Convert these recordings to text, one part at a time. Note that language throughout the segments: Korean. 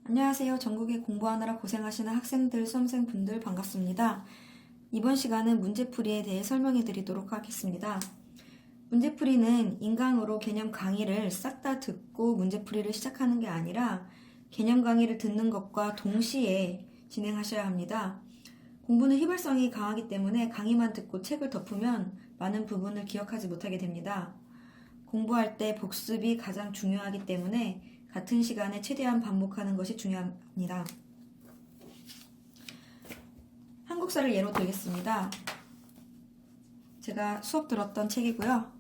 안녕하세요. 전국에 공부하느라 고생하시는 학생들, 수험생분들 반갑습니다. 이번 시간은 문제풀이에 대해 설명해 드리도록 하겠습니다. 문제풀이는 인강으로 개념 강의를 싹 다 듣고 문제풀이를 시작하는 게 아니라 개념 강의를 듣는 것과 동시에 진행하셔야 합니다. 공부는 휘발성이 강하기 때문에 강의만 듣고 책을 덮으면 많은 부분을 기억하지 못하게 됩니다. 공부할 때 복습이 가장 중요하기 때문에 같은 시간에 최대한 반복하는 것이 중요합니다. 한국사를 예로 들겠습니다. 제가 수업 들었던 책이고요.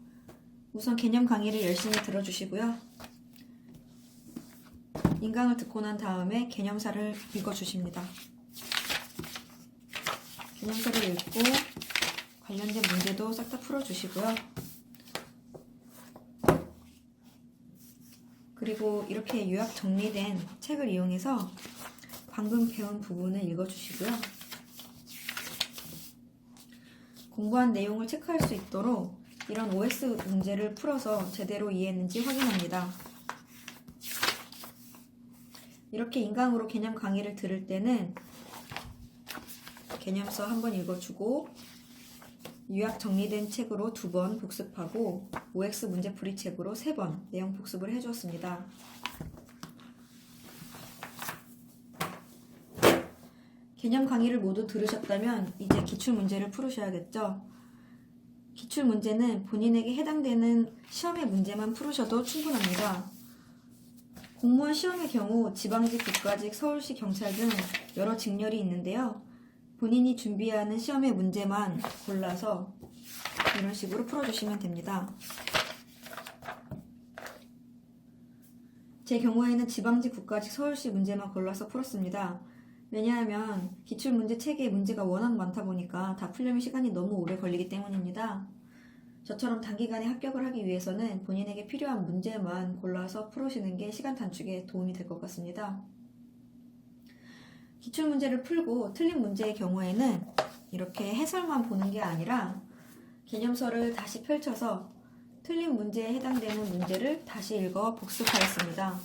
우선 개념 강의를 열심히 들어주시고요. 인강을 듣고 난 다음에 개념사를 읽어주십니다. 개념사를 읽고 관련된 문제도 싹 다 풀어주시고요. 그리고 이렇게 요약 정리된 책을 이용해서 방금 배운 부분을 읽어주시고요. 공부한 내용을 체크할 수 있도록 이런 OX 문제를 풀어서 제대로 이해했는지 확인합니다. 이렇게 인강으로 개념 강의를 들을 때는 개념서 한번 읽어주고 요약 정리된 책으로 2번 복습하고 OX 문제풀이 책으로 3번 내용 복습을 해주었습니다. 개념 강의를 모두 들으셨다면 이제 기출문제를 풀으셔야겠죠. 기출문제는 본인에게 해당되는 시험의 문제만 풀으셔도 충분합니다. 공무원 시험의 경우 지방직, 국가직, 서울시 경찰 등 여러 직렬이 있는데요. 본인이 준비하는 시험의 문제만 골라서 이런 식으로 풀어주시면 됩니다. 제 경우에는 지방직, 국가직, 서울시 문제만 골라서 풀었습니다. 왜냐하면 기출문제 책에 문제가 워낙 많다 보니까 다 풀려면 시간이 너무 오래 걸리기 때문입니다. 저처럼 단기간에 합격을 하기 위해서는 본인에게 필요한 문제만 골라서 풀으시는 게 시간 단축에 도움이 될 것 같습니다. 기출문제를 풀고 틀린 문제의 경우에는 이렇게 해설만 보는 게 아니라 개념서를 다시 펼쳐서 틀린 문제에 해당되는 문제를 다시 읽어 복습하였습니다.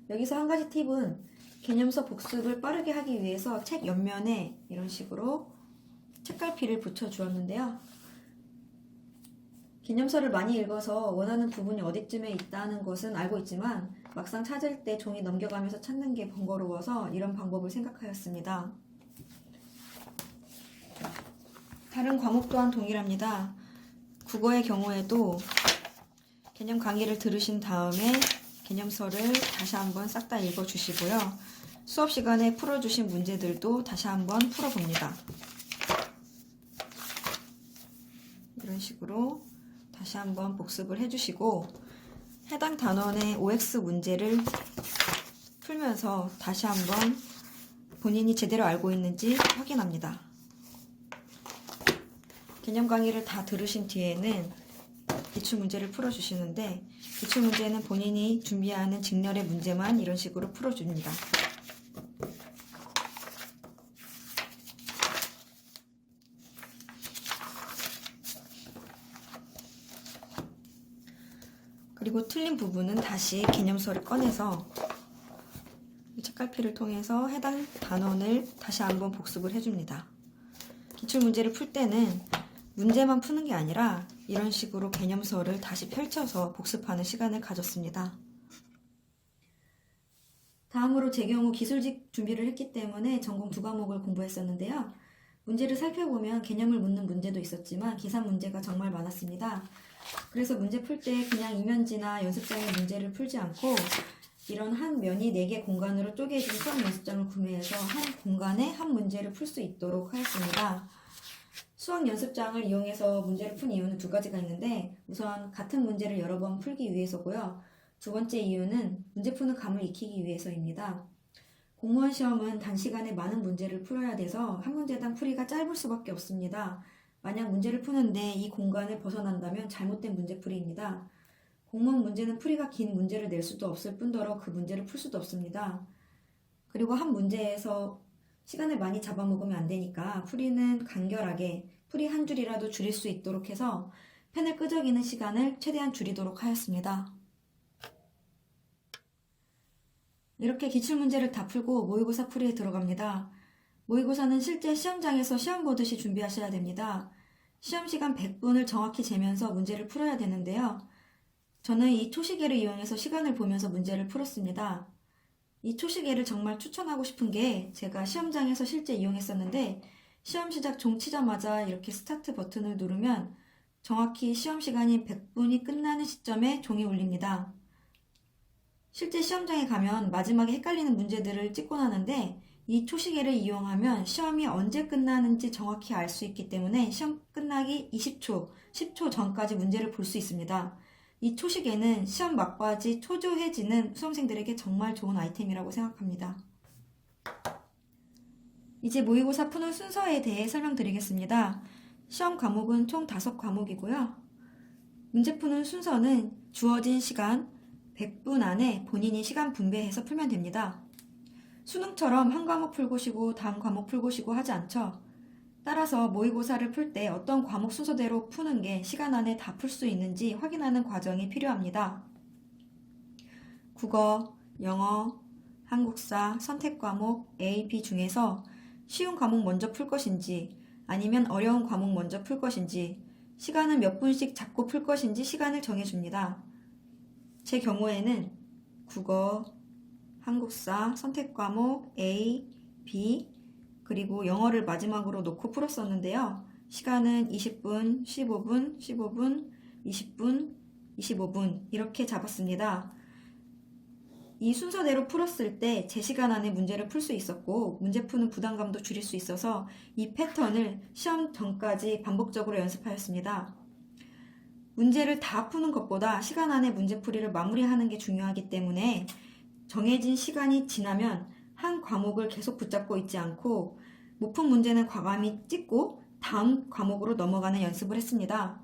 여기서 한 가지 팁은 개념서 복습을 빠르게 하기 위해서 책 옆면에 이런 식으로 책갈피를 붙여 주었는데요. 개념서를 많이 읽어서 원하는 부분이 어디쯤에 있다는 것은 알고 있지만 막상 찾을 때 종이 넘겨가면서 찾는 게 번거로워서 이런 방법을 생각하였습니다. 다른 과목 또한 동일합니다. 국어의 경우에도 개념 강의를 들으신 다음에 개념서를 다시 한번 싹 다 읽어주시고요. 수업 시간에 풀어주신 문제들도 다시 한번 풀어봅니다. 이런 식으로 다시 한번 복습을 해주시고 해당 단원의 OX 문제를 풀면서 다시 한번 본인이 제대로 알고 있는지 확인합니다. 개념 강의를 다 들으신 뒤에는 기출문제를 풀어주시는데 기출문제는 본인이 준비하는 직렬의 문제만 이런 식으로 풀어줍니다. 그리고 틀린 부분은 다시 개념서를 꺼내서 책갈피를 통해서 해당 단원을 다시 한번 복습을 해줍니다. 기출문제를 풀 때는 문제만 푸는 게 아니라 이런 식으로 개념서를 다시 펼쳐서 복습하는 시간을 가졌습니다. 다음으로 제 경우 기술직 준비를 했기 때문에 전공 2과목을 공부했었는데요. 문제를 살펴보면 개념을 묻는 문제도 있었지만 계산 문제가 정말 많았습니다. 그래서 문제 풀 때 그냥 이면지나 연습장의 문제를 풀지 않고 이런 한 면이 4개 공간으로 쪼개진 수학 연습장을 구매해서 한 공간에 한 문제를 풀 수 있도록 하였습니다. 수학 연습장을 이용해서 문제를 푼 이유는 2가지가 있는데 우선 같은 문제를 여러 번 풀기 위해서고요. 2번째 이유는 문제 푸는 감을 익히기 위해서입니다. 공무원 시험은 단시간에 많은 문제를 풀어야 돼서 한 문제당 풀이가 짧을 수밖에 없습니다. 만약 문제를 푸는데 이 공간을 벗어난다면 잘못된 문제풀이입니다. 공무원 문제는 풀이가 긴 문제를 낼 수도 없을 뿐더러 그 문제를 풀 수도 없습니다. 그리고 한 문제에서 시간을 많이 잡아먹으면 안 되니까 풀이는 간결하게 풀이 한 줄이라도 줄일 수 있도록 해서 펜을 끄적이는 시간을 최대한 줄이도록 하였습니다. 이렇게 기출문제를 다 풀고 모의고사 풀이에 들어갑니다. 모의고사는 실제 시험장에서 시험 보듯이 준비하셔야 됩니다. 시험시간 100분을 정확히 재면서 문제를 풀어야 되는데요. 저는 이 초시계를 이용해서 시간을 보면서 문제를 풀었습니다. 이 초시계를 정말 추천하고 싶은 게 제가 시험장에서 실제 이용했었는데 시험 시작 종 치자마자 이렇게 스타트 버튼을 누르면 정확히 시험 시간이 100분이 끝나는 시점에 종이 울립니다. 실제 시험장에 가면 마지막에 헷갈리는 문제들을 찍곤 하는데 이 초시계를 이용하면 시험이 언제 끝나는지 정확히 알 수 있기 때문에 시험 끝나기 20초, 10초 전까지 문제를 볼 수 있습니다. 이 초시계는 시험 막바지 초조해지는 수험생들에게 정말 좋은 아이템이라고 생각합니다. 이제 모의고사 푸는 순서에 대해 설명드리겠습니다. 시험 과목은 총 5과목이고요. 문제 푸는 순서는 주어진 시간 100분 안에 본인이 시간 분배해서 풀면 됩니다. 수능처럼 한 과목 풀고 쉬고 다음 과목 풀고 쉬고 하지 않죠. 따라서 모의고사를 풀 때 어떤 과목 순서대로 푸는 게 시간 안에 다 풀 수 있는지 확인하는 과정이 필요합니다. 국어, 영어, 한국사, 선택 과목 A, B 중에서 쉬운 과목 먼저 풀 것인지 아니면 어려운 과목 먼저 풀 것인지 시간은 몇 분씩 잡고 풀 것인지 시간을 정해줍니다. 제 경우에는 국어, 한국사, 선택 과목 A, B 그리고 영어를 마지막으로 놓고 풀었었는데요. 시간은 20분, 15분, 15분, 20분, 25분 이렇게 잡았습니다. 이 순서대로 풀었을 때 제 시간 안에 문제를 풀 수 있었고 문제 푸는 부담감도 줄일 수 있어서 이 패턴을 시험 전까지 반복적으로 연습하였습니다. 문제를 다 푸는 것보다 시간 안에 문제풀이를 마무리하는 게 중요하기 때문에 정해진 시간이 지나면 한 과목을 계속 붙잡고 있지 않고 못 푼 문제는 과감히 찍고 다음 과목으로 넘어가는 연습을 했습니다.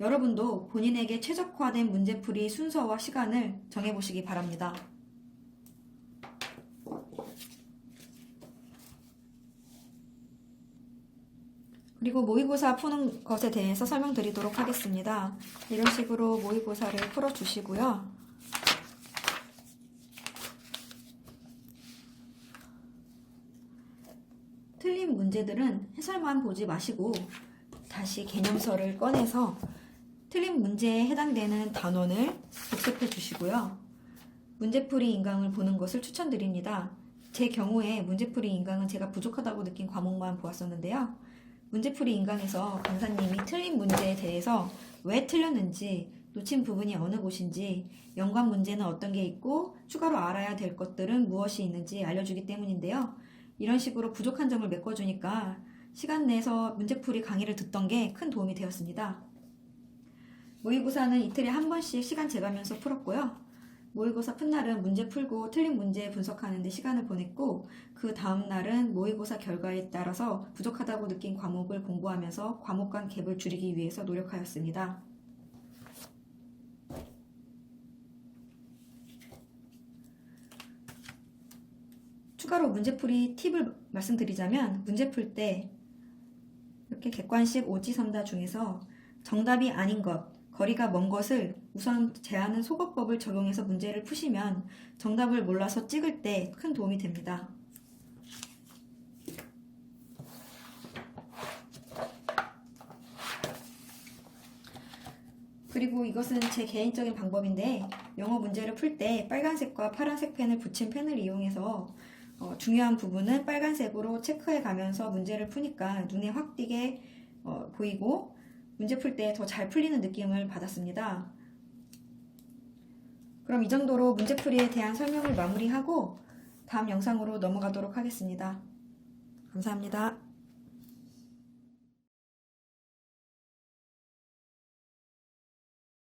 여러분도 본인에게 최적화된 문제풀이 순서와 시간을 정해보시기 바랍니다. 그리고 모의고사 푸는 것에 대해서 설명드리도록 하겠습니다. 이런 식으로 모의고사를 풀어주시고요. 틀린 문제들은 해설만 보지 마시고 다시 개념서를 꺼내서 틀린 문제에 해당되는 단원을 복습해 주시고요. 문제풀이 인강을 보는 것을 추천드립니다. 제 경우에 문제풀이 인강은 제가 부족하다고 느낀 과목만 보았었는데요. 문제풀이 인강에서 강사님이 틀린 문제에 대해서 왜 틀렸는지, 놓친 부분이 어느 곳인지, 연관 문제는 어떤 게 있고 추가로 알아야 될 것들은 무엇이 있는지 알려주기 때문인데요. 이런 식으로 부족한 점을 메꿔주니까 시간 내서 문제풀이 강의를 듣던 게 큰 도움이 되었습니다. 모의고사는 이틀에 한 번씩 시간 재가면서 풀었고요. 모의고사 푼날은 문제 풀고 틀린 문제 분석하는 데 시간을 보냈고 그 다음 날은 모의고사 결과에 따라서 부족하다고 느낀 과목을 공부하면서 과목 간 갭을 줄이기 위해서 노력하였습니다. 추가로 문제풀이 팁을 말씀드리자면 문제 풀 때 이렇게 객관식 오지선다 중에서 정답이 아닌 것, 거리가 먼 것을 우선 제하는 소거법을 적용해서 문제를 푸시면 정답을 몰라서 찍을 때 큰 도움이 됩니다. 그리고 이것은 제 개인적인 방법인데 영어 문제를 풀 때 빨간색과 파란색 펜을 붙인 펜을 이용해서 중요한 부분은 빨간색으로 체크해 가면서 문제를 푸니까 눈에 확 띄게 보이고 문제 풀 때 더 잘 풀리는 느낌을 받았습니다. 그럼 이 정도로 문제풀이에 대한 설명을 마무리하고 다음 영상으로 넘어가도록 하겠습니다. 감사합니다.